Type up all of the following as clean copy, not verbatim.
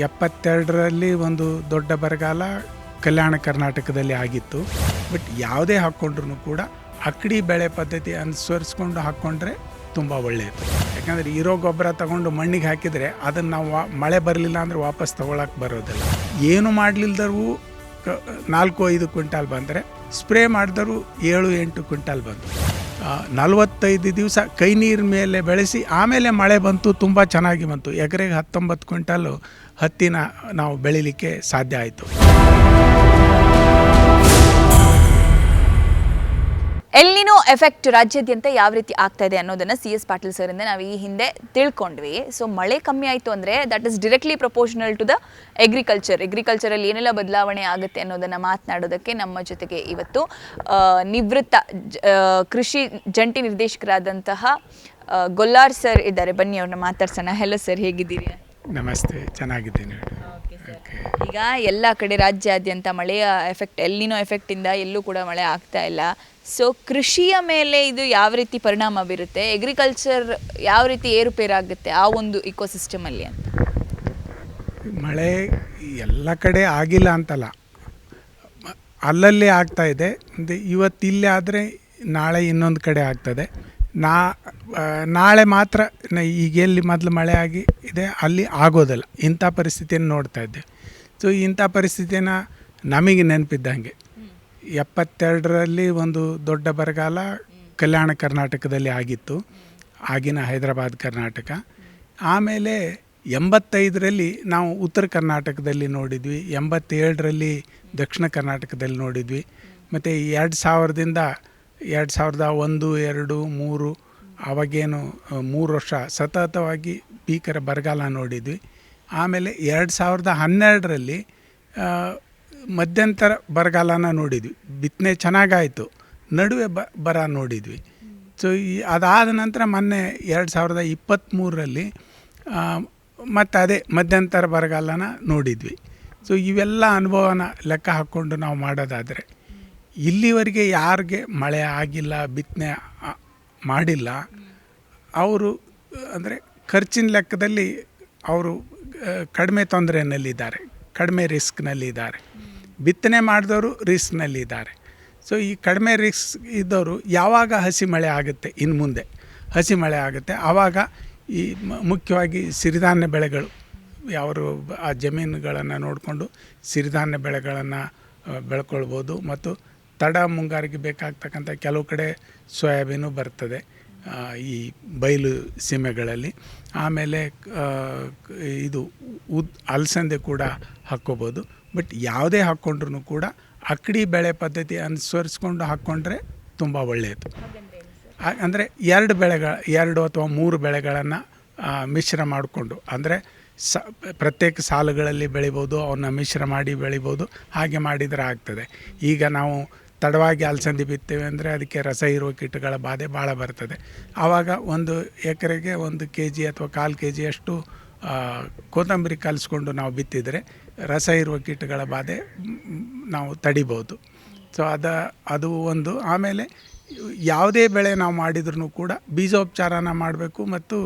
72ರಲ್ಲಿ ಒಂದು ದೊಡ್ಡ ಬರಗಾಲ ಕಲ್ಯಾಣ ಕರ್ನಾಟಕದಲ್ಲಿ ಆಗಿತ್ತು. ಬಟ್ ಯಾವುದೇ ಹಾಕ್ಕೊಂಡ್ರೂ ಕೂಡ ಅಕ್ಕಡಿ ಬೆಳೆ ಪದ್ಧತಿ ಅನುಸರಿಸ್ಕೊಂಡು ಹಾಕ್ಕೊಂಡ್ರೆ ತುಂಬ ಒಳ್ಳೆಯದು. ಯಾಕಂದರೆ ಇರೋ ಗೊಬ್ಬರ ತಗೊಂಡು ಮಣ್ಣಿಗೆ ಹಾಕಿದರೆ ಅದನ್ನು ನಾವು ಮಳೆ ಬರಲಿಲ್ಲ ಅಂದರೆ ವಾಪಸ್ ತೊಗೊಳಕ್ಕೆ ಬರೋದಿಲ್ಲ. ಏನು ಮಾಡಲಿಲ್ದರೂ 4-5 ಕ್ವಿಂಟಾಲ್ ಬಂದರೆ, ಸ್ಪ್ರೇ ಮಾಡಿದರೂ 7-8 ಕ್ವಿಂಟಾಲ್ ಬಂತು. 45 ದಿವಸ ಕೈ ನೀರು ಮೇಲೆ ಬೆಳೆಸಿ ಆಮೇಲೆ ಮಳೆ ಬಂತು, ತುಂಬ ಚೆನ್ನಾಗಿ ಬಂತು. ಎಕರೆಗೆ 19 ಕ್ವಿಂಟಾಲು ಹತ್ತಿನ ನಾವು ಬೆಳಿಲಿಕ್ಕೆ ಸಾಧ್ಯ ಆಯಿತು. ಎಲ್ನಿನೋ ಎಫೆಕ್ಟ್ ರಾಜ್ಯಾದ್ಯಂತ ಯಾವ ರೀತಿ ಆಗ್ತಾ ಇದೆ ಅನ್ನೋದನ್ನು CS ಪಾಟೀಲ್ ಸರಿಂದ ನಾವು ಈ ಹಿಂದೆ ತಿಳ್ಕೊಂಡ್ವಿ. ಸೊ ಮಳೆ ಕಮ್ಮಿ ಆಯಿತು ಅಂದರೆ that is directly proportional to the ಎಗ್ರಿಕಲ್ಚರಲ್ಲಿ ಏನೆಲ್ಲ ಬದಲಾವಣೆ ಆಗುತ್ತೆ ಅನ್ನೋದನ್ನು ಮಾತನಾಡೋದಕ್ಕೆ ನಮ್ಮ ಜೊತೆಗೆ ಇವತ್ತು ನಿವೃತ್ತ ಕೃಷಿ ಜಂಟಿ ನಿರ್ದೇಶಕರಾದಂತಹ ಗೊಲ್ಲಾರ್ ಸರ್ ಇದ್ದಾರೆ. ಬನ್ನಿ ಅವ್ರನ್ನ ಮಾತಾಡ್ಸೋಣ. ಹೆಲೋ ಸರ್, ಹೇಗಿದ್ದೀರಿ? ನಮಸ್ತೆ, ಚೆನ್ನಾಗಿದ್ದೀನಿ. ಈಗ ಎಲ್ಲ ಕಡೆ ರಾಜ್ಯಾದ್ಯಂತ ಮಳೆಯ ಎಫೆಕ್ಟ್, ಎಲ್ನಿನೋ ಎಫೆಕ್ಟಿಂದ ಎಲ್ಲೂ ಕೂಡ ಮಳೆ ಆಗ್ತಾ ಇಲ್ಲ. ಸೊ ಕೃಷಿಯ ಮೇಲೆ ಇದು ಯಾವ ರೀತಿ ಪರಿಣಾಮ ಬೀರುತ್ತೆ, ಎಗ್ರಿಕಲ್ಚರ್ ಯಾವ ರೀತಿ ಏರುಪೇರಾಗುತ್ತೆ ಆ ಒಂದು ಇಕೋಸಿಸ್ಟಮಲ್ಲಿ ಅಂತ? ಮಳೆ ಎಲ್ಲ ಕಡೆ ಆಗಿಲ್ಲ ಅಂತಲ್ಲ, ಅಲ್ಲಲ್ಲಿ ಆಗ್ತಾ ಇದೆ. ಇವತ್ತು ಇಲ್ಲೇ ಆದರೆ ನಾಳೆ ಇನ್ನೊಂದು ಕಡೆ ಆಗ್ತದೆ. ನಾಳೆ ಮಾತ್ರ ಈಗ ಎಲ್ಲಿ ಮೊದಲು ಮಳೆ ಆಗಿ ಇದೆ ಅಲ್ಲಿ ಆಗೋದಿಲ್ಲ. ಇಂಥ ಪರಿಸ್ಥಿತಿಯನ್ನು ನೋಡ್ತಾ ಇದ್ದೇವೆ. ಸೊ ಇಂಥ ಪರಿಸ್ಥಿತಿನ ನಮಗೆ ನೆನಪಿದ್ದಂಗೆ 72ರಲ್ಲಿ ಒಂದು ದೊಡ್ಡ ಬರಗಾಲ ಕಲ್ಯಾಣ ಕರ್ನಾಟಕದಲ್ಲಿ ಆಗಿತ್ತು, ಆಗಿನ ಹೈದರಾಬಾದ್ ಕರ್ನಾಟಕ. ಆಮೇಲೆ 85ರಲ್ಲಿ ನಾವು ಉತ್ತರ ಕರ್ನಾಟಕದಲ್ಲಿ ನೋಡಿದ್ವಿ, 87ರಲ್ಲಿ ದಕ್ಷಿಣ ಕರ್ನಾಟಕದಲ್ಲಿ ನೋಡಿದ್ವಿ, ಮತ್ತು 2000ದಿಂದ 2001, 2, 3 ಅವಾಗೇನು 3 ವರ್ಷ ಸತತವಾಗಿ ಭೀಕರ ಬರಗಾಲ ನೋಡಿದ್ವಿ. ಆಮೇಲೆ 2012ರಲ್ಲಿ ಮಧ್ಯಂತರ ಬರಗಾಲನ ನೋಡಿದ್ವಿ. ಬಿತ್ತನೆ ಚೆನ್ನಾಗಾಯಿತು, ನಡುವೆ ಬರ ನೋಡಿದ್ವಿ. ಸೊ ಅದಾದ ನಂತರ ಮೊನ್ನೆ 2023ರಲ್ಲಿ ಮತ್ತು ಅದೇ ಮಧ್ಯಂತರ ಬರಗಾಲನ ನೋಡಿದ್ವಿ. ಸೊ ಇವೆಲ್ಲ ಅನುಭವನ ಲೆಕ್ಕ ಹಾಕ್ಕೊಂಡು ನಾವು ಮಾಡೋದಾದರೆ ಇಲ್ಲಿವರೆಗೆ ಯಾರಿಗೆ ಮಳೆ ಆಗಿಲ್ಲ, ಬಿತ್ತನೆ ಮಾಡಿಲ್ಲ, ಅವರು ಅಂದರೆ ಖರ್ಚಿನ ಲೆಕ್ಕದಲ್ಲಿ ಅವರು ಕಡಿಮೆ ತೊಂದರೆಯಲ್ಲಿದ್ದಾರೆ, ಕಡಿಮೆ ರಿಸ್ಕ್ನಲ್ಲಿದ್ದಾರೆ. ಬಿತ್ತನೆ ಮಾಡಿದವರು ರಿಸ್ಕ್ನಲ್ಲಿದ್ದಾರೆ. ಸೊ ಈ ಕಡಿಮೆ ರಿಸ್ಕ್ ಇದ್ದವರು ಯಾವಾಗ ಹಸಿ ಮಳೆ ಆಗುತ್ತೆ, ಇನ್ನು ಮುಂದೆ ಹಸಿ ಮಳೆ ಆಗುತ್ತೆ, ಆವಾಗ ಈ ಮುಖ್ಯವಾಗಿ ಸಿರಿಧಾನ್ಯ ಬೆಳೆಗಳು ಯಾವರು ಆ ಜಮೀನುಗಳನ್ನು ನೋಡಿಕೊಂಡು ಸಿರಿಧಾನ್ಯ ಬೆಳೆಗಳನ್ನು ಬೆಳ್ಕೊಳ್ಬೋದು. ಮತ್ತು ತಡ ಮುಂಗಾರಿಗೆ ಬೇಕಾಗ್ತಕ್ಕಂಥ ಕೆಲವು ಕಡೆ ಸೋಯಾಬೀನು ಬರ್ತದೆ ಈ ಬಯಲು ಸೀಮೆಗಳಲ್ಲಿ. ಆಮೇಲೆ ಇದು ಅಲಸಂದೆ ಕೂಡ ಹಾಕ್ಕೋಬೋದು. ಬಟ್ ಯಾವುದೇ ಹಾಕ್ಕೊಂಡ್ರೂ ಕೂಡ ಅಕ್ಕಡಿ ಬೆಳೆ ಪದ್ಧತಿ ಅನುಸರಿಸ್ಕೊಂಡು ಹಾಕ್ಕೊಂಡ್ರೆ ತುಂಬ ಒಳ್ಳೆಯದು. ಅಂದರೆ 2 ಅಥವಾ 3 ಬೆಳೆಗಳನ್ನು ಮಿಶ್ರ ಮಾಡಿಕೊಂಡು, ಅಂದರೆ ಪ್ರತ್ಯೇಕ ಸಾಲುಗಳಲ್ಲಿ ಬೆಳಿಬೋದು, ಅವನ್ನ ಮಿಶ್ರ ಮಾಡಿ ಬೆಳಿಬೋದು. ಹಾಗೆ ಮಾಡಿದರೆ ಆಗ್ತದೆ. ಈಗ ನಾವು ತಡವಾಗಿ ಅಲಸಂದಿ ಬಿತ್ತೇವೆ ಅಂದರೆ ಅದಕ್ಕೆ ರಸ ಇರುವ ಕೀಟಗಳ ಬಾಧೆ ಭಾಳ ಬರ್ತದೆ. ಆವಾಗ 1 ಎಕರೆಗೆ 1 kg ಅಥವಾ 1/4 kg ಅಷ್ಟು ಕೊತ್ತಂಬರಿ ಕಲಿಸ್ಕೊಂಡು ನಾವು ಬಿತ್ತಿದರೆ ರಸ ಇರುವ ಕೀಟಗಳ ಬಾಧೆ ನಾವು ತಡಿಬೋದು. ಸೊ ಅದು ಒಂದು. ಆಮೇಲೆ ಯಾವುದೇ ಬೆಳೆ ನಾವು ಮಾಡಿದ್ರೂ ಕೂಡ ಬೀಜೋಪಚಾರನ ಮಾಡಬೇಕು, ಮತ್ತು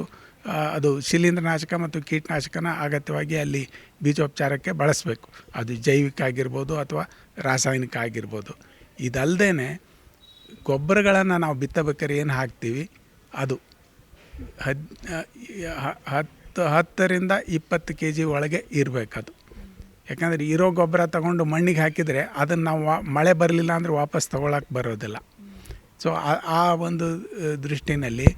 ಅದು ಶಿಲೀಂಧ್ರನಾಶಕ ಮತ್ತು ಕೀಟನಾಶಕನ ಅಗತ್ಯವಾಗಿ ಅಲ್ಲಿ ಬೀಜೋಪಚಾರಕ್ಕೆ ಬಳಸಬೇಕು. ಅದು ಜೈವಿಕ ಆಗಿರ್ಬೋದು ಅಥವಾ ರಾಸಾಯನಿಕ ಆಗಿರ್ಬೋದು. ಇದಲ್ಲದೆ ಗೊಬ್ಬರಗಳನ್ನು ನಾವು ಬಿತ್ತಬೇಕಾದ್ರೆ ಏನು ಹಾಕ್ತೀವಿ ಅದು 10ರಿಂದ 20 kg ಒಳಗೆ ಇರಬೇಕದು. ಯಾಕಂದರೆ ಇರೋ ಗೊಬ್ಬರ ತಗೊಂಡು ಮಣ್ಣಿಗೆ ಹಾಕಿದರೆ ಅದನ್ನು ನಾವು ಮಳೆ ಬರಲಿಲ್ಲ ಅಂದರೆ ವಾಪಸ್ ತೊಗೊಳಕ್ಕೆ ಬರೋದಿಲ್ಲ. ಸೊ ಆ ಒಂದು ದೃಷ್ಟಿನಲ್ಲಿ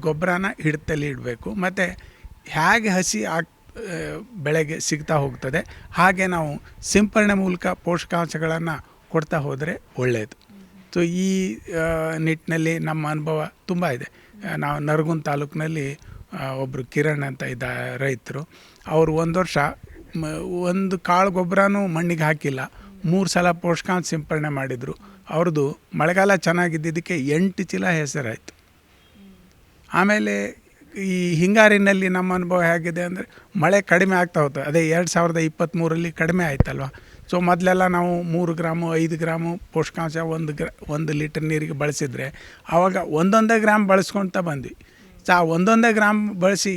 ಗೊಬ್ಬರನ ಹಿಡಿತಲ್ಲಿ ಇಡಬೇಕು. ಮತ್ತು ಹೇಗೆ ಹಸಿ ಬೆಳೆಗೆ ಸಿಗ್ತಾ ಹೋಗ್ತದೆ ಹಾಗೆ ನಾವು ಸಿಂಪರಣೆ ಮೂಲಕ ಪೋಷಕಾಂಶಗಳನ್ನು ಕೊಡ್ತಾ ಹೋದರೆ ಒಳ್ಳೆಯದು. ಸೊ ಈ ನಿಟ್ಟಿನಲ್ಲಿ ನಮ್ಮ ಅನುಭವ ತುಂಬ ಇದೆ. ನಾವು ನರಗುಂದ ತಾಲೂಕಿನಲ್ಲಿ ಒಬ್ಬರು ಕಿರಣ್ ಅಂತ ಇದ್ದ ರೈತರು, ಅವರು 1 ವರ್ಷ 1 ಕಾಳು ಗೊಬ್ಬರನೂ ಮಣ್ಣಿಗೆ ಹಾಕಿಲ್ಲ, 3 ಸಲ ಪೋಷಕಾಂಶ ಸಿಂಪರಣೆ ಮಾಡಿದರು. ಅವ್ರದ್ದು ಮಳೆಗಾಲ ಚೆನ್ನಾಗಿದ್ದಕ್ಕೆ 8 ಚೀಲ ಹೆಸರಾಯಿತು. ಆಮೇಲೆ ಈ ಹಿಂಗಾರಿನಲ್ಲಿ ನಮ್ಮ ಅನುಭವ ಹೇಗಿದೆ ಅಂದರೆ ಮಳೆ ಕಡಿಮೆ ಆಗ್ತಾ ಹೋಗ್ತದೆ. ಅದೇ 2023ರಲ್ಲಿ ಕಡಿಮೆ ಆಯ್ತಲ್ವ. ಸೊ ಮೊದಲೆಲ್ಲ ನಾವು 3 ಗ್ರಾಮು 5 ಗ್ರಾಮು ಪೋಷಕಾಂಶ 1 ಲೀಟರ್ ನೀರಿಗೆ ಬಳಸಿದರೆ ಆವಾಗ 1 ಗ್ರಾಮ್ ಬಳಸ್ಕೊಳ್ತಾ ಬಂದ್ವಿ. ಒಂದೊಂದೇ ಗ್ರಾಮ್ ಬಳಸಿ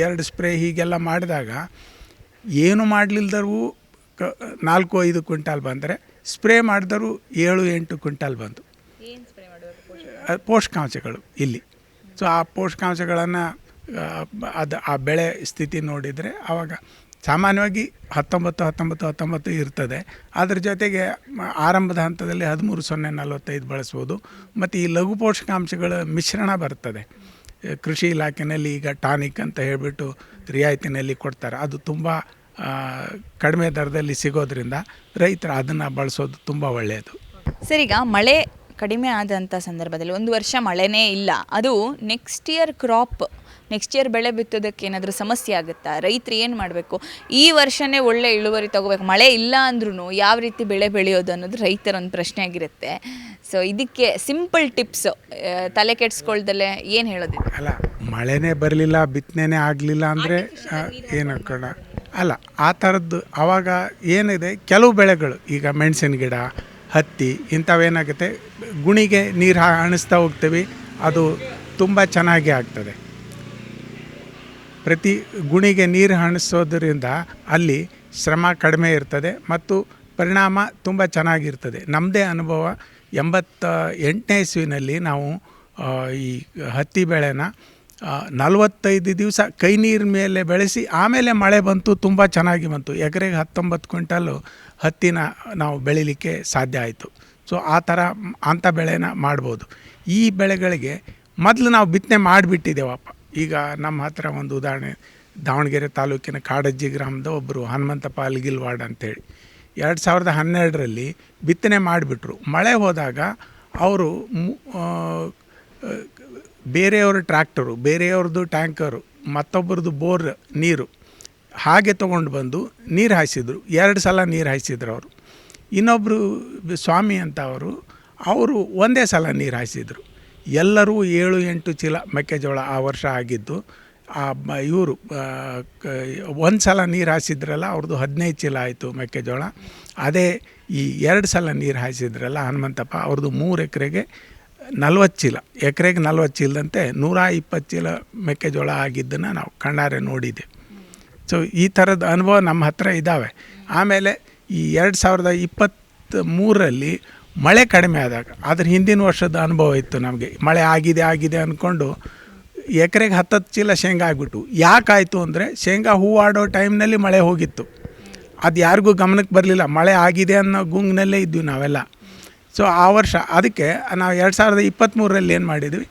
ಎರಡು ಸ್ಪ್ರೇ ಹೀಗೆಲ್ಲ ಮಾಡಿದಾಗ ಏನು ಮಾಡಲಿಲ್ದರೂ 4-5 ಕ್ವಿಂಟಾಲ್ ಬಂದರೆ ಸ್ಪ್ರೇ ಮಾಡಿದರೂ 7-8 ಕ್ವಿಂಟಾಲ್ ಬಂತು. ಪೋಷಕಾಂಶಗಳು ಇಲ್ಲಿ. ಸೊ ಆ ಪೋಷಕಾಂಶಗಳನ್ನು ಆ ಬೆಳೆ ಸ್ಥಿತಿ ನೋಡಿದರೆ ಆವಾಗ ಸಾಮಾನ್ಯವಾಗಿ 19 ಇರ್ತದೆ. ಅದ್ರ ಜೊತೆಗೆ ಆರಂಭದ ಹಂತದಲ್ಲಿ 13-0-45 ಬಳಸ್ಬೋದು. ಮತ್ತು ಈ ಲಘು ಪೋಷಕಾಂಶಗಳ ಮಿಶ್ರಣ ಬರ್ತದೆ. ಕೃಷಿ ಇಲಾಖೆಯಲ್ಲಿ ಈಗ ಟಾನಿಕ್ ಅಂತ ಹೇಳಿಬಿಟ್ಟು ರಿಯಾಯಿತಿನಲ್ಲಿ ಕೊಡ್ತಾರೆ. ಅದು ತುಂಬ ಕಡಿಮೆ ದರದಲ್ಲಿ ಸಿಗೋದ್ರಿಂದ ರೈತರು ಅದನ್ನು ಬಳಸೋದು ತುಂಬ ಒಳ್ಳೆಯದು. ಸರ್, ಈಗ ಮಳೆ ಕಡಿಮೆ ಆದಂಥ ಸಂದರ್ಭದಲ್ಲಿ ಒಂದು ವರ್ಷ ಮಳೆನೇ ಇಲ್ಲ, ಅದು ನೆಕ್ಸ್ಟ್ ಇಯರ್ ಬೆಳೆ ಬಿತ್ತೋದಕ್ಕೆ ಏನಾದರೂ ಸಮಸ್ಯೆ ಆಗುತ್ತಾ? ರೈತರು ಏನು ಮಾಡಬೇಕು? ಈ ವರ್ಷವೇ ಒಳ್ಳೆ ಇಳುವರಿ ತಗೋಬೇಕು, ಮಳೆ ಇಲ್ಲ ಅಂದ್ರೂ ಯಾವ ರೀತಿ ಬೆಳೆ ಬೆಳೆಯೋದು ಅನ್ನೋದು ರೈತರ ಒಂದು ಪ್ರಶ್ನೆ ಆಗಿರುತ್ತೆ. ಸೊ ಇದಕ್ಕೆ ಸಿಂಪಲ್ ಟಿಪ್ಸ್ ತಲೆ ಕೆಡಿಸ್ಕೊಳ್ದಲ್ಲೇ ಏನು ಹೇಳೋದಿದೆ? ಅಲ್ಲ, ಮಳೆನೇ ಬರಲಿಲ್ಲ, ಬಿತ್ತನೆ ಆಗಲಿಲ್ಲ ಅಂದರೆ ಏನು ಹಾಕೋಣ ಅಲ್ಲ, ಆ ಥರದ್ದು. ಆವಾಗ ಏನಿದೆ, ಕೆಲವು ಬೆಳೆಗಳು ಈಗ ಮೆಣಸಿನ ಗಿಡ, ಹತ್ತಿ ಇಂಥವೇನಾಗುತ್ತೆ, ಗುಣಿಗೆ ನೀರು ಹಣಿಸ್ತಾ ಹೋಗ್ತೀವಿ, ಅದು ತುಂಬ ಚೆನ್ನಾಗಿ ಆಗ್ತದೆ. ಪ್ರತಿ ಗುಣಿಗೆ ನೀರು ಹಣಿಸೋದ್ರಿಂದ ಅಲ್ಲಿ ಶ್ರಮ ಕಡಿಮೆ ಇರ್ತದೆ ಮತ್ತು ಪರಿಣಾಮ ತುಂಬ ಚೆನ್ನಾಗಿರ್ತದೆ. ನಮ್ಮದೇ ಅನುಭವ, 88ನೇ ಇಸ್ವಿನಲ್ಲಿ ನಾವು ಈ ಹತ್ತಿ ಬೆಳೆನ 45 ದಿವಸ ಕೈ ನೀರು ಮೇಲೆ ಬೆಳೆಸಿ ಆಮೇಲೆ ಮಳೆ ಬಂತು, ತುಂಬ ಚೆನ್ನಾಗಿ ಬಂತು. ಎಕರೆಗೆ 19 ಕ್ವಿಂಟಲು ಹತ್ತಿನ ನಾವು ಬೆಳಿಲಿಕ್ಕೆ ಸಾಧ್ಯ ಆಯಿತು. ಸೊ ಆ ಥರ ಅಂಥ ಬೆಳೆನ ಮಾಡ್ಬೋದು. ಈ ಬೆಳೆಗಳಿಗೆ ಮೊದಲು ನಾವು ಬಿತ್ತನೆ ಮಾಡಿಬಿಟ್ಟಿದ್ದೇವಪ್ಪ. ಈಗ ನಮ್ಮ ಹತ್ರ ಒಂದು ಉದಾಹರಣೆ, ದಾವಣಗೆರೆ ತಾಲೂಕಿನ ಕಾಡಜ್ಜಿ ಗ್ರಾಮದ ಒಬ್ಬರು ಹನುಮಂತಪ್ಪ ಅಲ್ಗಿಲ್ವಾಡ್ ಅಂಥೇಳಿ 2012ರಲ್ಲಿ ಬಿತ್ತನೆ ಮಾಡಿಬಿಟ್ರು. ಮಳೆ ಹೋದಾಗ ಅವರು ಬೇರೆಯವ್ರ ಟ್ರ್ಯಾಕ್ಟರು, ಬೇರೆಯವ್ರದ್ದು ಟ್ಯಾಂಕರು, ಮತ್ತೊಬ್ಬರದ್ದು ಬೋರ್ ನೀರು ಹಾಗೆ ತೊಗೊಂಡು ಬಂದು ನೀರು ಹಾಯಿಸಿದ್ರು. 2 ಸಲ ನೀರು ಹಾಯಿಸಿದ್ರು ಅವರು. ಇನ್ನೊಬ್ಬರು ಸ್ವಾಮಿ ಅಂತ ಅವರು ಒಂದೇ ಸಲ ನೀರು ಹಾಯಿಸಿದ್ರು. ಎಲ್ಲರೂ 7-8 ಚೀಲ ಮೆಕ್ಕೆಜೋಳ ಆ ವರ್ಷ ಆಗಿದ್ದು. ಇವರು ಒಂದು ಸಲ ನೀರು ಹಾಯಿಸಿದ್ರಲ್ಲ, ಅವ್ರದ್ದು 15 ಚೀಲ ಆಯಿತು ಮೆಕ್ಕೆಜೋಳ. ಅದೇ ಈ 2 ಸಲ ನೀರು ಹಾಯಿಸಿದ್ರಲ್ಲ ಹನುಮಂತಪ್ಪ, ಅವ್ರದ್ದು 3 ಎಕರೆಗೆ 40 ಚೀಲ, ಎಕರೆಗೆ 40 ಚೀಲದಂತೆ 120 ಚೀಲ ಮೆಕ್ಕೆಜೋಳ ಆಗಿದ್ದನ್ನು ನಾವು ಕಣ್ಣಾರೆ ನೋಡಿದ್ದೆ. ಸೊ ಈ ಥರದ ಅನುಭವ ನಮ್ಮ ಹತ್ರ ಇದ್ದಾವೆ. ಆಮೇಲೆ ಈ 2023ರಲ್ಲಿ ಮಳೆ ಕಡಿಮೆ ಆದಾಗ, ಅದ್ರ ಹಿಂದಿನ ವರ್ಷದ ಅನುಭವ ಇತ್ತು ನಮಗೆ. ಮಳೆ ಆಗಿದೆ ಅಂದ್ಕೊಂಡು ಎಕರೆಗೆ 10 ಚೀಲ ಶೇಂಗಾ ಆಗಿಬಿಟ್ಟು. ಯಾಕಾಯಿತು ಅಂದರೆ, ಶೇಂಗಾ ಹೂವಾಡೋ ಟೈಮ್ನಲ್ಲಿ ಮಳೆ ಹೋಗಿತ್ತು. ಅದು ಯಾರಿಗೂ ಗಮನಕ್ಕೆ ಬರಲಿಲ್ಲ. ಮಳೆ ಆಗಿದೆ ಅನ್ನೋ ಗುಂಗಿನಲ್ಲೇ ಇದ್ವಿ ನಾವೆಲ್ಲ. ಸೊ ಆ ವರ್ಷ ಅದಕ್ಕೆ ನಾವು 2023ರಲ್ಲಿ ಏನು ಮಾಡಿದ್ವಿ,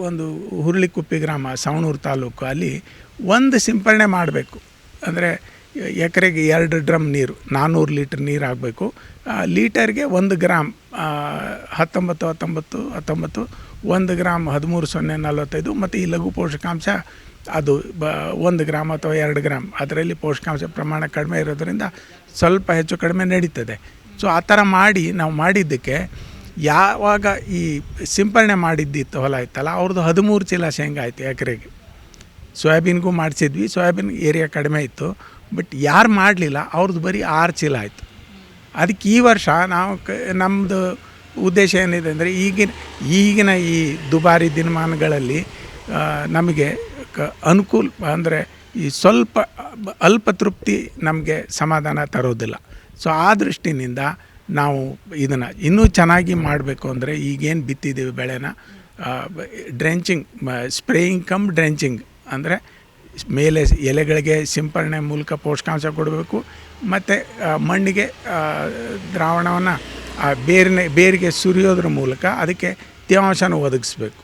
ಒಂದು ಹುರುಳಿಕುಪ್ಪಿ ಗ್ರಾಮ, ಸವಣೂರು ತಾಲೂಕು, ಅಲ್ಲಿ ಒಂದು ಸಿಂಪರಣೆ ಮಾಡಬೇಕು. ಅಂದರೆ ಎಕರೆಗೆ 2 ಡ್ರಮ್ ನೀರು, 400 ಲೀಟ್ರ್ ನೀರು ಆಗಬೇಕು. ಲೀಟರ್ಗೆ 1 ಗ್ರಾಮ್ 19 1 ಗ್ರಾಮ್ 13-0-45 ಮತ್ತು ಈ ಲಘು ಪೋಷಕಾಂಶ ಅದು 1 ಗ್ರಾಮ್ ಅಥವಾ 2 ಗ್ರಾಮ್. ಅದರಲ್ಲಿ ಪೋಷಕಾಂಶ ಪ್ರಮಾಣ ಕಡಿಮೆ ಇರೋದರಿಂದ ಸ್ವಲ್ಪ ಹೆಚ್ಚು ಕಡಿಮೆ ನಡೀತದೆ. ಸೊ ಆ ಥರ ಮಾಡಿ ನಾವು ಮಾಡಿದ್ದಕ್ಕೆ, ಯಾವಾಗ ಈ ಸಿಂಪರಣೆ ಮಾಡಿದ್ದಿತ್ತು ಹೊಲ ಇತ್ತಲ್ಲ, ಅವ್ರದ್ದು 13 ಚೀಲ ಶೇಂಗಾ ಆಯಿತು ಎಕರೆಗೆ. ಸೋಯಾಬೀನ್ಗೂ ಮಾಡಿಸಿದ್ವಿ, ಸೋಯಾಬೀನ್ ಏರಿಯಾ ಕಡಿಮೆ ಇತ್ತು. ಬಟ್ ಯಾರು ಮಾಡಲಿಲ್ಲ ಅವ್ರದ್ದು ಬರೀ 6 ಚೀಲ ಆಯಿತು. ಅದಕ್ಕೆ ಈ ವರ್ಷ ನಾವು ನಮ್ಮದು ಉದ್ದೇಶ ಏನಿದೆ ಅಂದರೆ, ಈಗಿನ ಈ ದುಬಾರಿ ದಿನಮಾನಗಳಲ್ಲಿ ನಮಗೆ ಅನುಕೂಲ ಅಂದರೆ ಈ ಸ್ವಲ್ಪ ಅಲ್ಪ ತೃಪ್ತಿ ನಮಗೆ ಸಮಾಧಾನ ತರೋದಿಲ್ಲ. ಸೊ ಆ ದೃಷ್ಟಿನಿಂದ ನಾವು ಇದನ್ನು ಇನ್ನೂ ಚೆನ್ನಾಗಿ ಮಾಡಬೇಕು ಅಂದರೆ, ಈಗೇನು ಬಿತ್ತಿದ್ದೀವಿ ಬೆಳೆನ ಡ್ರೆಂಚಿಂಗ್, ಸ್ಪ್ರೇಯಿಂಗ್ ಕಮ್ ಡ್ರೆಂಚಿಂಗ್ ಅಂದರೆ ಮೇಲೆ ಎಲೆಗಳಿಗೆ ಸಿಂಪರಣೆ ಮೂಲಕ ಪೋಷಕಾಂಶ ಕೊಡಬೇಕು. ಮತ್ತು ಮಣ್ಣಿಗೆ ದ್ರಾವಣವನ್ನು ಬೇರಿಗೆ ಸುರಿಯೋದ್ರ ಮೂಲಕ ಅದಕ್ಕೆ ತೇವಾಂಶನೂ ಒದಗಿಸ್ಬೇಕು.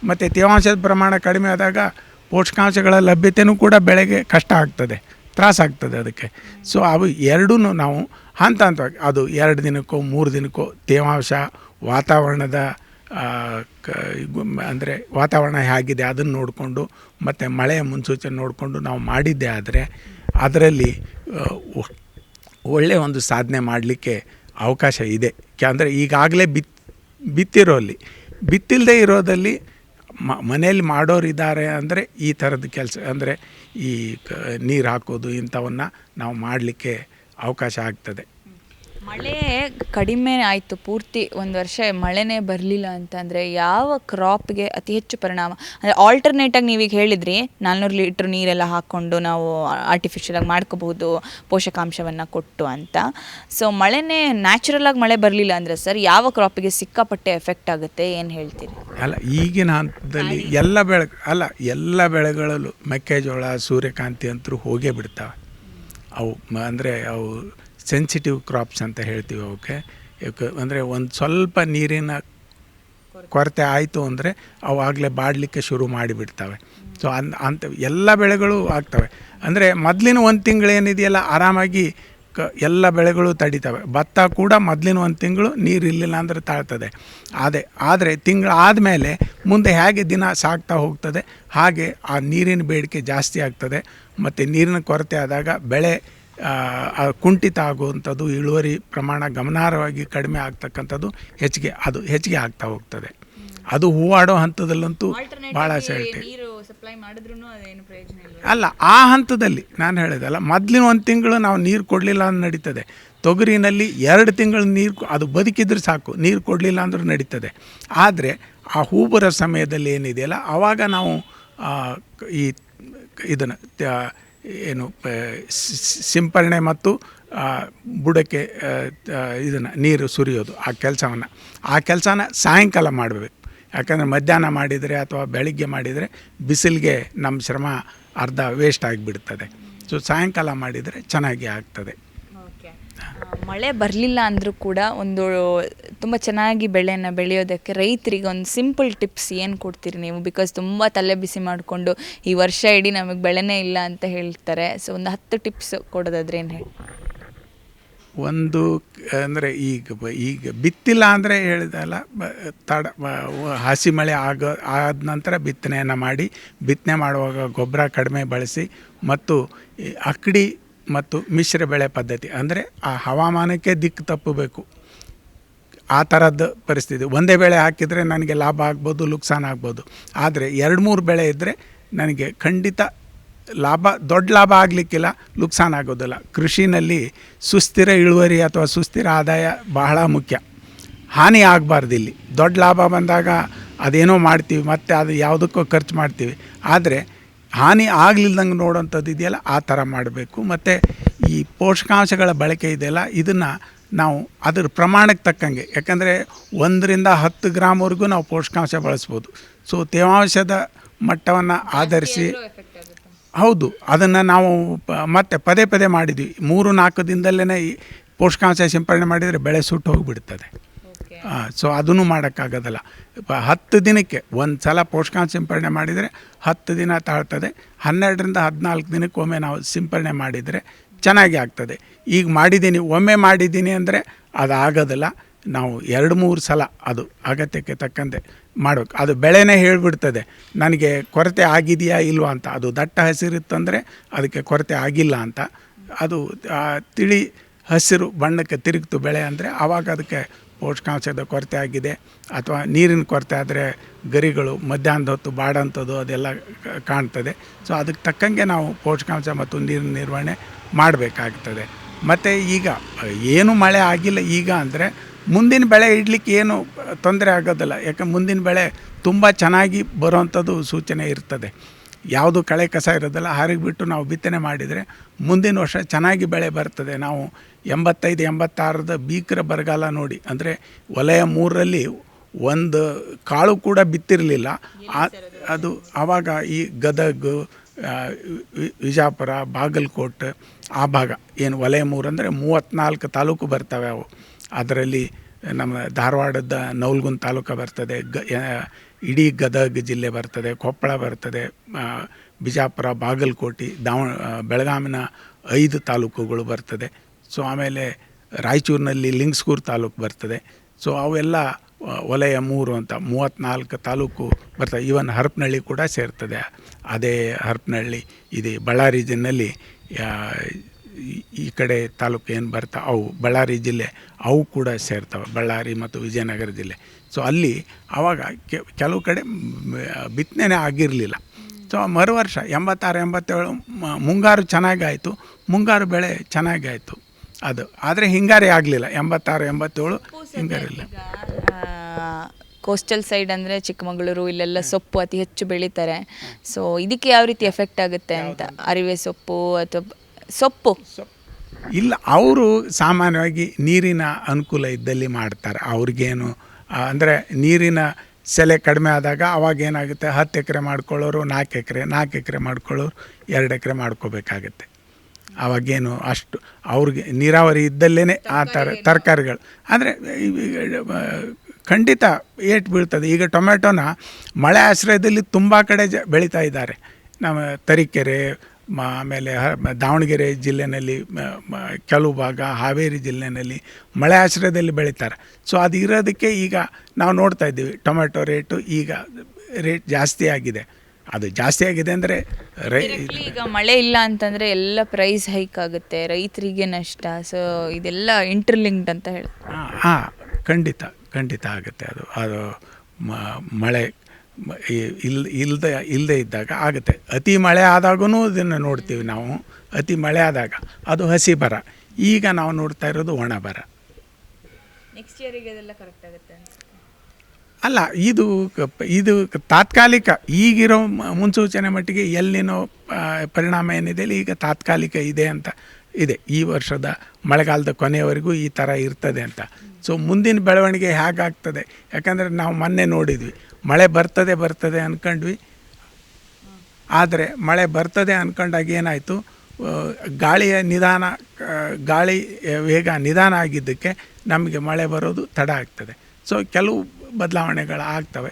ಮತ್ತು ತೇವಾಂಶದ ಪ್ರಮಾಣ ಕಡಿಮೆ ಆದಾಗ ಪೋಷಕಾಂಶಗಳ ಲಭ್ಯತೆಯೂ ಕೂಡ ಬೆಳೆಗೆ ಕಷ್ಟ ಆಗ್ತದೆ, ತ್ರಾಸಾಗ್ತದೆ ಅದಕ್ಕೆ. ಸೊ ಅವು ಎರಡೂ ನಾವು ಹಂತವಾಗಿ, ಅದು 2 ದಿನಕ್ಕೋ 3 ದಿನಕ್ಕೋ ತೇವಾಂಶ, ವಾತಾವರಣದ ಅಂದರೆ ವಾತಾವರಣ ಹೇಗಿದೆ ಅದನ್ನು ನೋಡಿಕೊಂಡು ಮತ್ತು ಮಳೆಯ ಮುನ್ಸೂಚನೆ ನೋಡಿಕೊಂಡು ನಾವು ಮಾಡಿದ್ದೇ ಆದರೆ ಅದರಲ್ಲಿ ಒಳ್ಳೆಯ ಒಂದು ಸಾಧನೆ ಮಾಡಲಿಕ್ಕೆ ಅವಕಾಶ ಇದೆ. ಅಂದರೆ ಈಗಾಗಲೇ ಬಿತ್ತಿಲ್ಲದೆ ಇರೋದಲ್ಲಿ ಮನೆಯಲ್ಲಿ ಮಾಡೋರಿದ್ದಾರೆ ಅಂದರೆ ಈ ಥರದ ಕೆಲಸ, ಅಂದರೆ ಈ ನೀರು ಹಾಕೋದು ಇಂಥವನ್ನು ನಾವು ಮಾಡಲಿಕ್ಕೆ ಅವಕಾಶ ಆಗ್ತದೆ. ಮಳೆ ಕಡಿಮೆ ಆಯಿತು, ಪೂರ್ತಿ ಒಂದು ವರ್ಷ ಮಳೆನೇ ಬರಲಿಲ್ಲ ಅಂತಂದರೆ ಯಾವ ಕ್ರಾಪ್ಗೆ ಅತಿ ಹೆಚ್ಚು ಪರಿಣಾಮ? ಅಂದರೆ ಆಲ್ಟರ್ನೇಟಾಗಿ ನೀವೀಗ ಹೇಳಿದ್ರಿ 400 ಲೀಟ್ರ್ ನೀರೆಲ್ಲ ಹಾಕ್ಕೊಂಡು ನಾವು ಆರ್ಟಿಫಿಷಿಯಲಾಗಿ ಮಾಡ್ಕೋಬಹುದು ಪೋಷಕಾಂಶವನ್ನು ಕೊಟ್ಟು ಅಂತ. ಸೊ ಮಳೆನೇ ನ್ಯಾಚುರಲಾಗಿ ಮಳೆ ಬರಲಿಲ್ಲ ಅಂದರೆ ಸರ್ ಯಾವ ಕ್ರಾಪಿಗೆ ಸಿಕ್ಕಾಪಟ್ಟೆ ಎಫೆಕ್ಟ್ ಆಗುತ್ತೆ, ಏನು ಹೇಳ್ತೀರಿ? ಅಲ್ಲ, ಈಗಿನ ಹಂತದಲ್ಲಿ ಎಲ್ಲ ಬೆಳೆಗಳಲ್ಲೂ ಮೆಕ್ಕೆಜೋಳ, ಸೂರ್ಯಕಾಂತಿ ಅಂತೂ ಹೋಗೇ ಬಿಡ್ತಾವೆ. ಅವು ಅಂದರೆ ಅವು ಸೆನ್ಸಿಟಿವ್ ಕ್ರಾಪ್ಸ್ ಅಂತ ಹೇಳ್ತೀವಿ ಅವಕ್ಕೆ. ಅಂದರೆ ಒಂದು ಸ್ವಲ್ಪ ನೀರಿನ ಕೊರತೆ ಆಯಿತು ಅಂದರೆ ಅವು ಆಗಲೇ ಬಾಡಲಿಕ್ಕೆ ಶುರು ಮಾಡಿಬಿಡ್ತವೆ. ಸೊ ಅಂಥ ಎಲ್ಲ ಬೆಳೆಗಳು ಆಗ್ತವೆ. ಅಂದರೆ ಮೊದಲಿನ ಒಂದು ತಿಂಗಳು ಏನಿದೆಯಲ್ಲ ಆರಾಮಾಗಿ ಎಲ್ಲ ಬೆಳೆಗಳು ತಡಿತವೆ. ಭತ್ತ ಕೂಡ ಮೊದಲಿನ ಒಂದು ತಿಂಗಳು ನೀರು ಇರಲಿಲ್ಲ ಅಂದರೆ ತಾಳ್ತದೆ. ಆದರೆ ತಿಂಗಳು ಆದಮೇಲೆ ಮುಂದೆ ಹೇಗೆ ದಿನ ಸಾಗ್ತಾ ಹೋಗ್ತದೆ ಹಾಗೆ ಆ ನೀರಿನ ಬೇಡಿಕೆ ಜಾಸ್ತಿ ಆಗ್ತದೆ. ಮತ್ತು ನೀರಿನ ಕೊರತೆ ಆದಾಗ ಬೆಳೆ ಕುಂಠಿತ ಆಗುವಂಥದ್ದು, ಇಳುವರಿ ಪ್ರಮಾಣ ಗಮನಾರ್ಹವಾಗಿ ಕಡಿಮೆ ಆಗ್ತಕ್ಕಂಥದ್ದು ಹೆಚ್ಚಿಗೆ ಆಗ್ತಾ ಹೋಗ್ತದೆ. ಅದು ಹೂವಾಡೋ ಹಂತದಲ್ಲಂತೂ ಭಾಳ ಸೆಲ್ಟಿ ಅಲ್ಲ. ಆ ಹಂತದಲ್ಲಿ ನಾನು ಹೇಳಿದಲ್ಲ, ಮೊದಲಿನ ಒಂದು ತಿಂಗಳು ನಾವು ನೀರು ಕೊಡಲಿಲ್ಲ ಅಂದ್ರೆ ನಡೀತದೆ. ತೊಗರಿನಲ್ಲಿ 2 ತಿಂಗಳು ನೀರು ಅದು ಬದುಕಿದ್ರೆ ಸಾಕು, ನೀರು ಕೊಡಲಿಲ್ಲ ಅಂದ್ರೂ ನಡೀತದೆ. ಆದರೆ ಆ ಹೂ ಬರೋ ಸಮಯದಲ್ಲಿ ಏನಿದೆಯಲ್ಲ ಆವಾಗ ನಾವು ಈ ಇದನ್ನು ಏನು ಸಿಂಪರಣೆ ಮತ್ತು ಬುಡಕ್ಕೆ ಇದನ್ನು ನೀರು ಸುರಿಯೋದು ಆ ಕೆಲಸನ ಸಾಯಂಕಾಲ ಮಾಡಬೇಕು. ಯಾಕಂದರೆ ಮಧ್ಯಾಹ್ನ ಮಾಡಿದರೆ ಅಥವಾ ಬೆಳಿಗ್ಗೆ ಮಾಡಿದರೆ ಬಿಸಿಲಿಗೆ ನಮ್ಮ ಶ್ರಮ ಅರ್ಧ ವೇಸ್ಟ್ ಆಗಿಬಿಡ್ತದೆ. ಸೊ ಸಾಯಂಕಾಲ ಮಾಡಿದರೆ ಚೆನ್ನಾಗಿ ಆಗ್ತದೆ. ಮಳೆ ಬರಲಿಲ್ಲ ಅಂದರೂ ಕೂಡ ಒಂದು ತುಂಬ ಚೆನ್ನಾಗಿ ಬೆಳೆಯನ್ನು ಬೆಳೆಯೋದಕ್ಕೆ ರೈತರಿಗೆ ಒಂದು ಸಿಂಪಲ್ ಟಿಪ್ಸ್ ಏನು ಕೊಡ್ತೀರಿ ನೀವು? ಬಿಕಾಸ್ ತುಂಬ ತಲೆ ಬಿಸಿ ಮಾಡಿಕೊಂಡು ಈ ವರ್ಷ ಇಡೀ ನಮಗೆ ಬೆಳೆನೇ ಇಲ್ಲ ಅಂತ ಹೇಳ್ತಾರೆ. ಸೊ ಒಂದು 10 ಟಿಪ್ಸ್ ಕೊಡೋದಾದ್ರೆ ಏನು ಹೇಳಿ? ಒಂದು ಅಂದರೆ ಈಗ ಬಿತ್ತಿಲ್ಲ ಅಂದರೆ ಹೇಳಿದಲ್ಲ, ಹಸಿ ಮಳೆ ಆದ ನಂತರ ಬಿತ್ತನೆಯನ್ನು ಮಾಡಿ, ಬಿತ್ತನೆ ಮಾಡುವಾಗ ಗೊಬ್ಬರ ಕಡಿಮೆ ಬಳಸಿ ಮತ್ತು ಅಕ್ಕಡಿ ಮತ್ತು ಮಿಶ್ರ ಬೆಳೆ ಪದ್ಧತಿ, ಅಂದರೆ ಆ ಹವಾಮಾನಕ್ಕೆ ದಿಕ್ಕು ತಪ್ಪಬೇಕು ಆ ಥರದ್ದು ಪರಿಸ್ಥಿತಿ. ಒಂದೇ ಬೆಳೆ ಹಾಕಿದರೆ ನನಗೆ ಲಾಭ ಆಗ್ಬೋದು, ಲುಕ್ಸಾನ್ ಆಗ್ಬೋದು. ಆದರೆ 2-3 ಬೆಳೆ ಇದ್ದರೆ ನನಗೆ ಖಂಡಿತ ದೊಡ್ಡ ಲಾಭ ಆಗಲಿಕ್ಕಿಲ್ಲ, ಲುಕ್ಸಾನ್ ಆಗೋದಿಲ್ಲ. ಕೃಷಿನಲ್ಲಿ ಸುಸ್ಥಿರ ಇಳುವರಿ ಅಥವಾ ಸುಸ್ಥಿರ ಆದಾಯ ಬಹಳ ಮುಖ್ಯ. ಹಾನಿ ಆಗಬಾರ್ದು. ಇಲ್ಲಿ ದೊಡ್ಡ ಲಾಭ ಬಂದಾಗ ಅದೇನೋ ಮಾಡ್ತೀವಿ, ಮತ್ತು ಅದು ಯಾವುದಕ್ಕೋ ಖರ್ಚು ಮಾಡ್ತೀವಿ. ಆದರೆ ಹಾನಿ ಆಗಲಿಲ್ದಂಗೆ ನೋಡೋಂಥದ್ದು ಇದೆಯಲ್ಲ ಆ ಥರ ಮಾಡಬೇಕು. ಮತ್ತು ಈ ಪೋಷಕಾಂಶಗಳ ಬಳಕೆ ಇದೆಯಲ್ಲ ಇದನ್ನು ನಾವು ಅದರ ಪ್ರಮಾಣಕ್ಕೆ ತಕ್ಕಂಗೆ, ಯಾಕಂದರೆ 1-10 ಗ್ರಾಮ್ವರೆಗೂ ನಾವು ಪೋಷಕಾಂಶ ಬಳಸ್ಬೋದು. ಸೊ ತೇವಾಂಶದ ಮಟ್ಟವನ್ನು ಆಧರಿಸಿ ಹೌದು ಅದನ್ನು ನಾವು ಮತ್ತೆ ಪದೇ ಮಾಡಿದ್ವಿ. 3-4 ದಿನದಲ್ಲೇ ಈ ಪೋಷಕಾಂಶ ಸಿಂಪರಣೆ ಮಾಡಿದರೆ ಬೆಳೆ ಸುಟ್ಟು ಹೋಗಿಬಿಡ್ತದೆ. ಸೊ ಅದನ್ನು ಮಾಡೋಕ್ಕಾಗೋದಲ್ಲ. 10 ದಿನಕ್ಕೆ ಒಂದು ಸಲ ಪೋಷಕಾಂಶ ಸಿಂಪರಣೆ ಮಾಡಿದರೆ 10 ದಿನ ತಾಳ್ತದೆ. 12-14 ದಿನಕ್ಕೊಮ್ಮೆ ನಾವು ಸಿಂಪರಣೆ ಮಾಡಿದರೆ ಚೆನ್ನಾಗಿ ಆಗ್ತದೆ. ಈಗ ಒಮ್ಮೆ ಮಾಡಿದ್ದೀನಿ ಅಂದರೆ ಅದು ಆಗೋದಿಲ್ಲ. ನಾವು 2-3 ಸಲ ಅದು ಅಗತ್ಯಕ್ಕೆ ತಕ್ಕಂತೆ ಮಾಡಬೇಕು. ಅದು ಬೆಳೆನೇ ಹೇಳಿಬಿಡ್ತದೆ ನನಗೆ ಕೊರತೆ ಆಗಿದೆಯಾ ಇಲ್ವಾ ಅಂತ. ಅದು ದಟ್ಟ ಹಸಿರಿತ್ತಂದರೆ ಅದಕ್ಕೆ ಕೊರತೆ ಆಗಿಲ್ಲ ಅಂತ. ಅದು ತಿಳಿ ಹಸಿರು ಬಣ್ಣಕ್ಕೆ ತಿರುಗ್ತು ಬೆಳೆ ಅಂದರೆ ಆವಾಗ ಅದಕ್ಕೆ ಪೋಷಕಾಂಶದ ಕೊರತೆ ಆಗಿದೆ. ಅಥವಾ ನೀರಿನ ಕೊರತೆ ಆದರೆ ಗರಿಗಳು ಮಧ್ಯಾಹ್ನದ ಹೊತ್ತು ಬಾಡೋಂಥದ್ದು ಅದೆಲ್ಲ ಕಾಣ್ತದೆ. ಸೊ ಅದಕ್ಕೆ ತಕ್ಕಂಗೆ ನಾವು ಪೋಷಕಾಂಶ ಮತ್ತು ನೀರಿನ ನಿರ್ವಹಣೆ ಮಾಡಬೇಕಾಗ್ತದೆ. ಮತ್ತು ಈಗ ಏನು ಮಳೆ ಆಗಿಲ್ಲ ಈಗ ಅಂದರೆ ಮುಂದಿನ ಬೆಳೆ ಇಡಲಿಕ್ಕೆ ಏನು ತೊಂದರೆ ಆಗೋದಿಲ್ಲ. ಯಾಕಂದ್ರೆ ಮುಂದಿನ ಬೆಳೆ ತುಂಬ ಚೆನ್ನಾಗಿ ಬರೋವಂಥದ್ದು ಸೂಚನೆ ಇರ್ತದೆ. ಯಾವುದು ಕಳೆ ಕಸ ಇರೋದಿಲ್ಲ, ಹಾರಿಗಿಬಿಟ್ಟು ನಾವು ಬಿತ್ತನೆ ಮಾಡಿದರೆ ಮುಂದಿನ ವರ್ಷ ಚೆನ್ನಾಗಿ ಬೆಳೆ ಬರ್ತದೆ. ನಾವು 85-86 ಭೀಕರ ಬರಗಾಲ ನೋಡಿ, ಅಂದರೆ ವಲಯ 3ರಲ್ಲಿ ಒಂದು ಕಾಳು ಕೂಡ ಬಿತ್ತಿರಲಿಲ್ಲ. ಅದು ಆವಾಗ ಈ ಗದಗ, ವಿಜಾಪುರ, ಬಾಗಲಕೋಟೆ ಆ ಭಾಗ ಏನು ವಲಯ 3 ಅಂದರೆ 34 ತಾಲೂಕು ಬರ್ತವೆ. ಅವು ಅದರಲ್ಲಿ ನಮ್ಮ ಧಾರವಾಡದ ನವಲಗುಂದ ತಾಲೂಕು ಬರ್ತದೆ, ಇಡೀ ಗದಗ ಜಿಲ್ಲೆ ಬರ್ತದೆ, ಕೊಪ್ಪಳ ಬರ್ತದೆ, ಬಿಜಾಪುರ, ಬಾಗಲಕೋಟೆ, ಬೆಳಗಾವಿನ 5 ತಾಲೂಕುಗಳು ಬರ್ತದೆ. ಸೊ ಆಮೇಲೆ ರಾಯಚೂರಿನಲ್ಲಿ ಲಿಂಗಸ್ಗೂರು ತಾಲೂಕು ಬರ್ತದೆ. ಸೊ ಅವೆಲ್ಲ ವಲಯ 3 ಅಂತ 34 ತಾಲೂಕು ಬರ್ತದೆ. ಈವನ್ ಹರಪನಹಳ್ಳಿ ಕೂಡ ಸೇರ್ತದೆ. ಅದೇ ಹರಪನಹಳ್ಳಿ ಇದೆ ಬಳ್ಳಾರಿ ಜಿಲ್ಲೆಯಲ್ಲಿ. ಈ ಕಡೆ ತಾಲೂಕು ಏನು ಬರ್ತಾ ಅವು ಬಳ್ಳಾರಿ ಜಿಲ್ಲೆ ಅವು ಕೂಡ ಸೇರ್ತವೆ, ಬಳ್ಳಾರಿ ಮತ್ತು ವಿಜಯನಗರ ಜಿಲ್ಲೆ. ಸೊ ಅಲ್ಲಿ ಆವಾಗ ಕೆಲವು ಕಡೆ ಬಿತ್ತನೆ ಆಗಿರಲಿಲ್ಲ. ಸೊ ಮರು ವರ್ಷ 86-87 ಮುಂಗಾರು ಚೆನ್ನಾಗಿ ಆಯಿತು, ಮುಂಗಾರು ಬೆಳೆ ಚೆನ್ನಾಗಿ ಆಯಿತು. ಅದು ಆದರೆ ಹಿಂಗಾರಿ ಆಗಲಿಲ್ಲ 86 87 ಹಿಂಗಾರಿ ಇಲ್ಲ. ಕೋಸ್ಟಲ್ ಸೈಡ್ ಅಂದರೆ ಚಿಕ್ಕಮಗಳೂರು ಇಲ್ಲೆಲ್ಲ ಸೊಪ್ಪು ಅತಿ ಹೆಚ್ಚು ಬೆಳೀತಾರೆ. ಸೊ ಇದಕ್ಕೆ ಯಾವ ರೀತಿ ಎಫೆಕ್ಟ್ ಆಗುತ್ತೆ ಅಂತ, ಅರಿವೆ ಸೊಪ್ಪು ಅಥವಾ ಸೊಪ್ಪು? ಇಲ್ಲ, ಅವರು ಸಾಮಾನ್ಯವಾಗಿ ನೀರಿನ ಅನುಕೂಲ ಇದ್ದಲ್ಲಿ ಮಾಡ್ತಾರೆ. ಅವ್ರಿಗೇನು ಅಂದರೆ ನೀರಿನ ಸೆಲೆ ಕಡಿಮೆ ಆದಾಗ ಅವಾಗೇನಾಗುತ್ತೆ, 10 ಎಕರೆ ಮಾಡ್ಕೊಳ್ಳೋರು 4 ಎಕರೆ, 4 ಎಕರೆ ಮಾಡ್ಕೊಳ್ಳೋರು 2 ಎಕರೆ ಮಾಡ್ಕೋಬೇಕಾಗತ್ತೆ. ಅವಾಗೇನು ಅಷ್ಟು ಅವ್ರಿಗೆ ನೀರಾವರಿ ಇದ್ದಲ್ಲೇ ಆ ಥರ ತರಕಾರಿಗಳು ಅಂದರೆ ಖಂಡಿತ ಏಟು ಬೀಳ್ತದೆ. ಈಗ ಟೊಮೆಟೊನ ಮಳೆ ಆಶ್ರಯದಲ್ಲಿ ತುಂಬ ಕಡೆ ಬೆಳೀತಾ ಇದ್ದಾರೆ. ನಮ್ಮ ತರೀಕೆರೆ, ಆಮೇಲೆ ದಾವಣಗೆರೆ ಜಿಲ್ಲೆಯಲ್ಲಿ ಕೆಲವು ಭಾಗ, ಹಾವೇರಿ ಜಿಲ್ಲೆಯಲ್ಲಿ ಮಳೆ ಆಶ್ರಯದಲ್ಲಿ ಬೆಳೀತಾರೆ. ಸೊ ಅದು ಇರೋದಕ್ಕೆ ಈಗ ನಾವು ನೋಡ್ತಾ ಇದ್ದೀವಿ ಟೊಮೆಟೊ ರೇಟು ಈಗ ಜಾಸ್ತಿ ಆಗಿದೆ. ಅದು ಜಾಸ್ತಿ ಆಗಿದೆ ಅಂದರೆ ಈಗ ಮಳೆ ಇಲ್ಲ ಅಂತಂದರೆ ಎಲ್ಲ ಪ್ರೈಸ್ ಹೈಕ್ ಆಗುತ್ತೆ, ರೈತರಿಗೆ ನಷ್ಟ. ಸೊ ಇದೆಲ್ಲ ಇಂಟರ್ಲಿಂಕ್ಡ್ ಅಂತ ಹೇಳಿ. ಹಾಂ, ಖಂಡಿತ ಆಗುತ್ತೆ. ಅದು ಮಳೆ ಇಲ್ಲದೆ ಇದ್ದಾಗ ಆಗುತ್ತೆ. ಅತಿ ಮಳೆ ಆದಾಗೂ ಇದನ್ನು ನೋಡ್ತೀವಿ ನಾವು. ಅತಿ ಮಳೆ ಆದಾಗ ಅದು ಹಸಿ ಬರ. ಈಗ ನಾವು ನೋಡ್ತಾ ಇರೋದು ಒಣ ಬರ. ನೆಕ್ಸ್ಟ್ ಇಯರಿಗೆ ಅದೆಲ್ಲ ಕರೆಕ್ಟ್ ಆಗುತ್ತೆ ಅಲ್ಲ, ಇದು ತಾತ್ಕಾಲಿಕ. ಈಗಿರೋ ಮುನ್ಸೂಚನೆ ಮಟ್ಟಿಗೆ ಎಲ್ಲಿನೋ ಪರಿಣಾಮ ಏನಿದೆ ಈಗ ತಾತ್ಕಾಲಿಕ ಇದೆ ಅಂತ ಇದೆ. ಈ ವರ್ಷದ ಮಳೆಗಾಲದ ಕೊನೆಯವರೆಗೂ ಈ ಥರ ಇರ್ತದೆ ಅಂತ. ಸೊ ಮುಂದಿನ ಬೆಳವಣಿಗೆ ಹೇಗಾಗ್ತದೆ, ಯಾಕಂದರೆ ನಾವು ಮೊನ್ನೆ ನೋಡಿದ್ವಿ ಮಳೆ ಬರ್ತದೆ ಅಂದ್ಕೊಂಡ್ವಿ. ಆದರೆ ಮಳೆ ಬರ್ತದೆ ಅಂದ್ಕೊಂಡಾಗ ಏನಾಯಿತು, ಗಾಳಿ ವೇಗ ನಿಧಾನ ಆಗಿದ್ದಕ್ಕೆ ನಮಗೆ ಮಳೆ ಬರೋದು ತಡ ಆಗ್ತದೆ. ಸೊ ಕೆಲವು ಬದಲಾವಣೆಗಳು ಆಗ್ತವೆ.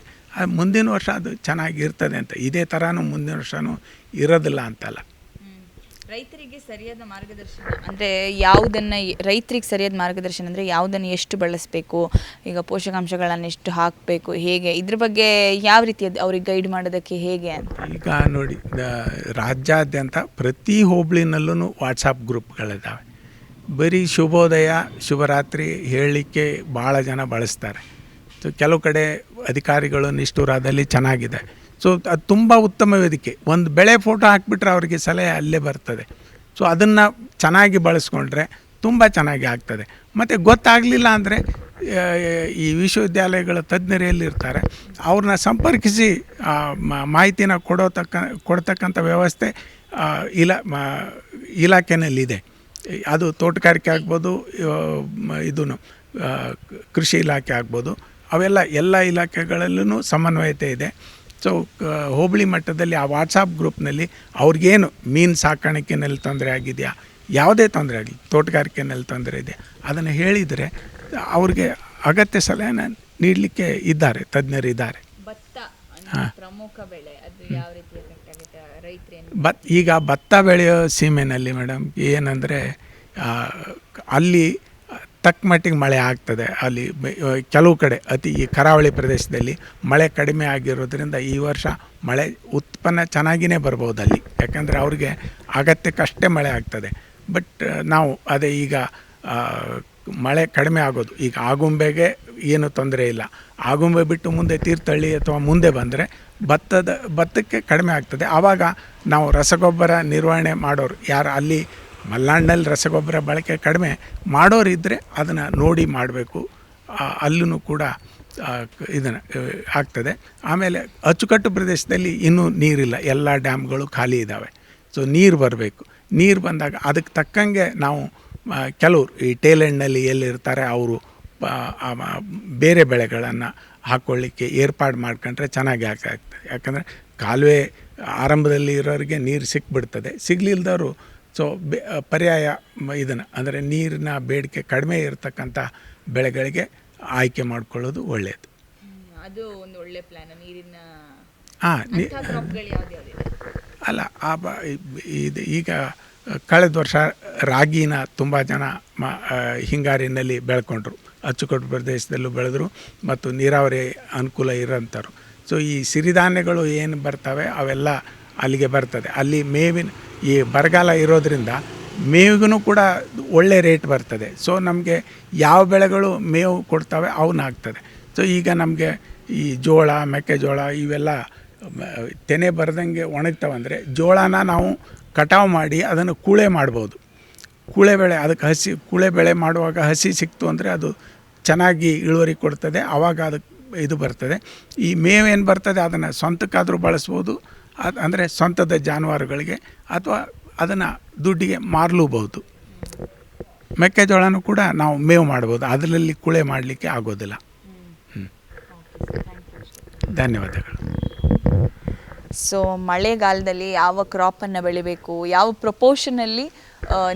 ಮುಂದಿನ ವರ್ಷ ಅದು ಚೆನ್ನಾಗಿರ್ತದೆ ಅಂತ. ಇದೇ ಥರನೂ ಮುಂದಿನ ವರ್ಷವೂ ಇರೋದಿಲ್ಲ ಅಂತಲ್ಲ. ರೈತರಿಗೆ ಸರಿಯಾದ ಮಾರ್ಗದರ್ಶನ ಅಂದರೆ ಯಾವುದನ್ನು, ರೈತರಿಗೆ ಸರಿಯಾದ ಮಾರ್ಗದರ್ಶನ ಅಂದರೆ ಯಾವುದನ್ನು ಎಷ್ಟು ಬಳಸಬೇಕು, ಈಗ ಪೋಷಕಾಂಶಗಳನ್ನು ಎಷ್ಟು ಹಾಕಬೇಕು, ಹೇಗೆ ಇದ್ರ ಬಗ್ಗೆ ಯಾವ ರೀತಿ ಅವ್ರಿಗೆ ಗೈಡ್ ಮಾಡೋದಕ್ಕೆ ಹೇಗೆ ಅಂತ? ಈಗ ನೋಡಿ, ರಾಜ್ಯಾದ್ಯಂತ ಪ್ರತಿ ಹೋಬಳಿನಲ್ಲೂ ವಾಟ್ಸಪ್ ಗ್ರೂಪ್ಗಳಿದ್ದಾವೆ. ಬರೀ ಶುಭೋದಯ ಶುಭರಾತ್ರಿ ಹೇಳಲಿಕ್ಕೆ ಭಾಳ ಜನ ಬಳಸ್ತಾರೆ. ಸೊ ಕೆಲವು ಕಡೆ ಅಧಿಕಾರಿಗಳು ನಿಷ್ಠುರದಲ್ಲಿ ಚೆನ್ನಾಗಿದೆ. ಸೊ ಅದು ತುಂಬ ಉತ್ತಮ ವೇದಿಕೆ. ಒಂದು ಬೆಳೆ ಫೋಟೋ ಹಾಕಿಬಿಟ್ರೆ ಅವರಿಗೆ ಸಲಹೆ ಅಲ್ಲೇ ಬರ್ತದೆ. ಸೊ ಅದನ್ನು ಚೆನ್ನಾಗಿ ಬಳಸ್ಕೊಂಡ್ರೆ ತುಂಬ ಚೆನ್ನಾಗಿ ಆಗ್ತದೆ. ಮತ್ತು ಗೊತ್ತಾಗಲಿಲ್ಲ ಅಂದರೆ ಈ ವಿಶ್ವವಿದ್ಯಾಲಯಗಳ ತಜ್ಞರು ಎಲ್ಲಿರ್ತಾರೆ ಅವ್ರನ್ನ ಸಂಪರ್ಕಿಸಿ ಮಾಹಿತಿನ ಕೊಡ್ತಕ್ಕಂಥ ವ್ಯವಸ್ಥೆ ಇಲಾಖೆನಲ್ಲಿದೆ. ಅದು ತೋಟಗಾರಿಕೆ ಆಗ್ಬೋದು, ಕೃಷಿ ಇಲಾಖೆ ಆಗ್ಬೋದು, ಎಲ್ಲ ಇಲಾಖೆಗಳಲ್ಲೂ ಸಮನ್ವಯತೆ ಇದೆ. ಸೊ ಹೋಬಳಿ ಮಟ್ಟದಲ್ಲಿ ಆ ವಾಟ್ಸಪ್ ಗ್ರೂಪ್ನಲ್ಲಿ ಅವ್ರಿಗೇನು ಮೀನು ಸಾಕಾಣಿಕೆಯಲ್ಲಿ ತೊಂದರೆ ಆಗಿದೆಯಾ, ಯಾವುದೇ ತೊಂದರೆ ಆಗಲಿ, ತೋಟಗಾರಿಕೆಯಲ್ಲಿ ತೊಂದರೆ ಇದೆ, ಅದನ್ನು ಹೇಳಿದರೆ ಅವ್ರಿಗೆ ಅಗತ್ಯ ಸಲಹೆನ ನೀಡಲಿಕ್ಕೆ ಇದ್ದಾರೆ, ತಜ್ಞರಿದ್ದಾರೆ. ಪ್ರಮುಖ ಬೆಳೆ ಅದು ಯಾವ ರೀತಿ ಎಫೆಕ್ಟ್ ಆಗುತ್ತೆ ರೈತರೇನು? ಈಗ ಭತ್ತ ಬೆಳೆಯೋ ಸೀಮೆನಲ್ಲಿ ಮೇಡಮ್ ಏನಂದರೆ ಅಲ್ಲಿ ತಕ್ಕ ಮಟ್ಟಿಗೆ ಮಳೆ ಆಗ್ತದೆ. ಅಲ್ಲಿ ಕೆಲವು ಕಡೆ ಈ ಕರಾವಳಿ ಪ್ರದೇಶದಲ್ಲಿ ಮಳೆ ಕಡಿಮೆ ಆಗಿರೋದ್ರಿಂದ ಈ ವರ್ಷ ಮಳೆ ಉತ್ಪನ್ನ ಚೆನ್ನಾಗಿಯೇ ಬರ್ಬೋದು ಅಲ್ಲಿ, ಯಾಕಂದರೆ ಅವ್ರಿಗೆ ಅಗತ್ಯಕ್ಕಷ್ಟೇ ಮಳೆ ಆಗ್ತದೆ. ಬಟ್ ನಾವು ಅದೇ ಈಗ ಮಳೆ ಕಡಿಮೆ ಆಗೋದು, ಈಗ ಆಗುಂಬೆಗೆ ಏನು ತೊಂದರೆ ಇಲ್ಲ. ಆಗುಂಬೆ ಬಿಟ್ಟು ಮುಂದೆ ತೀರ್ಥಹಳ್ಳಿ ಅಥವಾ ಮುಂದೆ ಬಂದರೆ ಭತ್ತಕ್ಕೆ ಕಡಿಮೆ ಆಗ್ತದೆ. ಆವಾಗ ನಾವು ರಸಗೊಬ್ಬರ ನಿರ್ವಹಣೆ ಮಾಡೋರು ಯಾರು ಅಲ್ಲಿ ಮಲೆನಾಡಿನಲ್ಲಿ ರಸಗೊಬ್ಬರ ಬಳಕೆ ಕಡಿಮೆ ಮಾಡೋರಿದ್ದರೆ ಅದನ್ನು ನೋಡಿ ಮಾಡಬೇಕು. ಅಲ್ಲೂ ಕೂಡ ಇದನ್ನು ಆಗ್ತದೆ. ಆಮೇಲೆ ಅಚ್ಚುಕಟ್ಟು ಪ್ರದೇಶದಲ್ಲಿ ಇನ್ನೂ ನೀರಿಲ್ಲ, ಎಲ್ಲ ಡ್ಯಾಮ್ಗಳು ಖಾಲಿ ಇದ್ದಾವೆ. ಸೊ ನೀರು ಬರಬೇಕು. ನೀರು ಬಂದಾಗ ಅದಕ್ಕೆ ತಕ್ಕಂಗೆ ನಾವು ಕೆಲವರು ಈ ಟೇಲೆಂಡ್ನಲ್ಲಿ ಎಲ್ಲಿರ್ತಾರೆ ಅವರು ಬೇರೆ ಬೆಳೆಗಳನ್ನು ಹಾಕ್ಕೊಳ್ಳಿಕ್ಕೆ ಏರ್ಪಾಡು ಮಾಡ್ಕೊಂಡ್ರೆ ಚೆನ್ನಾಗಿ ಆಗ್ತದೆ. ಯಾಕಂದರೆ ಕಾಲುವೆ ಆರಂಭದಲ್ಲಿ ಇರೋರಿಗೆ ನೀರು ಸಿಕ್ಬಿಡ್ತದೆ. ಸಿಗಲಿಲ್ದವರು ಸೊ ಪರ್ಯಾಯ ಇದನ್ನು ಅಂದರೆ ನೀರಿನ ಬೇಡಿಕೆ ಕಡಿಮೆ ಇರತಕ್ಕಂಥ ಬೆಳೆಗಳಿಗೆ ಆಯ್ಕೆ ಮಾಡ್ಕೊಳ್ಳೋದು ಒಳ್ಳೆಯದು. ಅದು ಒಂದು ಒಳ್ಳೆ ಪ್ಲ್ಯಾನ್. ನೀರಿನ ಅಲ್ಲ, ಇದು ಈಗ ಕಳೆದ ವರ್ಷ ರಾಗಿನ ತುಂಬ ಜನ ಹಿಂಗಾರಿನಲ್ಲಿ ಬೆಳ್ಕೊಂಡ್ರು, ಅಚ್ಚುಕಟ್ಟು ಪ್ರದೇಶದಲ್ಲೂ ಬೆಳೆದ್ರು ಮತ್ತು ನೀರಾವರಿ ಅನುಕೂಲ ಇರೋಂಥವ್ರು. ಸೊ ಈ ಸಿರಿಧಾನ್ಯಗಳು ಏನು ಬರ್ತವೆ ಅವೆಲ್ಲ ಅಲ್ಲಿಗೆ ಬರ್ತದೆ. ಅಲ್ಲಿ ಮೇವಿನ ಈ ಬರಗಾಲ ಇರೋದರಿಂದ ಮೇವಿಗೂ ಕೂಡ ಒಳ್ಳೆ ರೇಟ್ ಬರ್ತದೆ. ಸೊ ನಮಗೆ ಯಾವ ಬೆಳೆಗಳು ಮೇವು ಕೊಡ್ತವೆ ಅವನ್ನ ಆಗ್ತದೆ. ಸೊ ಈಗ ನಮಗೆ ಈ ಜೋಳ, ಮೆಕ್ಕೆಜೋಳ ಇವೆಲ್ಲ ತೆನೆ ಬರದಂಗೆ ಒಣಗ್ತಾವಂದರೆ ಜೋಳನ ನಾವು ಕಟಾವು ಮಾಡಿ ಅದನ್ನು ಕೂಳೆ ಮಾಡ್ಬೋದು. ಕೂಳೆ ಬೆಳೆ ಅದಕ್ಕೆ ಕೂಳೆ ಬೆಳೆ ಮಾಡುವಾಗ ಹಸಿ ಸಿಕ್ತು ಅಂದರೆ ಅದು ಚೆನ್ನಾಗಿ ಇಳುವರಿ ಕೊಡ್ತದೆ. ಆವಾಗ ಅದಕ್ಕೆ ಇದು ಬರ್ತದೆ. ಈ ಮೇವೇನು ಬರ್ತದೆ ಅದನ್ನು ಸ್ವಂತಕ್ಕಾದರೂ ಬಳಸ್ಬೋದು, ಅಂದರೆ ಸ್ವಂತದ ಜಾನುವಾರುಗಳಿಗೆ, ಅಥವಾ ಅದನ್ನು ದುಡ್ಡಿಗೆ ಮಾರಲೂಬಹುದು. ಮೆಕ್ಕೆಜೋಳನೂ ಕೂಡ ನಾವು ಮೇವು ಮಾಡ್ಬೋದು, ಅದರಲ್ಲಿ ಕೂಳೆ ಮಾಡಲಿಕ್ಕೆ ಆಗೋದಿಲ್ಲ. ಧನ್ಯವಾದಗಳು. ಸೊ ಮಳೆಗಾಲದಲ್ಲಿ ಯಾವ ಕ್ರಾಪನ್ನು ಬೆಳಿಬೇಕು, ಯಾವ ಪ್ರಪೋರ್ಷನಲ್ಲಿ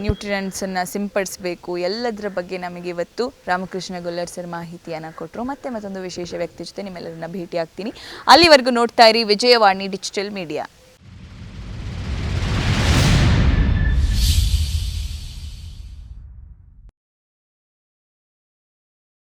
ನ್ಯೂಟ್ರಿಯೆಂಟ್ಸನ್ನು ಸಿಂಪಡಿಸಬೇಕು, ಎಲ್ಲದರ ಬಗ್ಗೆ ನಮಗೆ ಇವತ್ತು ರಾಮಕೃಷ್ಣ ಗೊಲ್ಲರ್ ಸರ್ ಮಾಹಿತಿಯನ್ನು ಕೊಟ್ಟರು. ಮತ್ತೆ ಮತ್ತೊಂದು ವಿಶೇಷ ವ್ಯಕ್ತಿ ಜೊತೆ ನಿಮ್ಮೆಲ್ಲರನ್ನ ಭೇಟಿ ಆಗ್ತೀನಿ. ಅಲ್ಲಿವರೆಗೂ ನೋಡ್ತಾ ಇರಿ ವಿಜಯವಾಣಿ ಡಿಜಿಟಲ್ ಮೀಡಿಯಾ.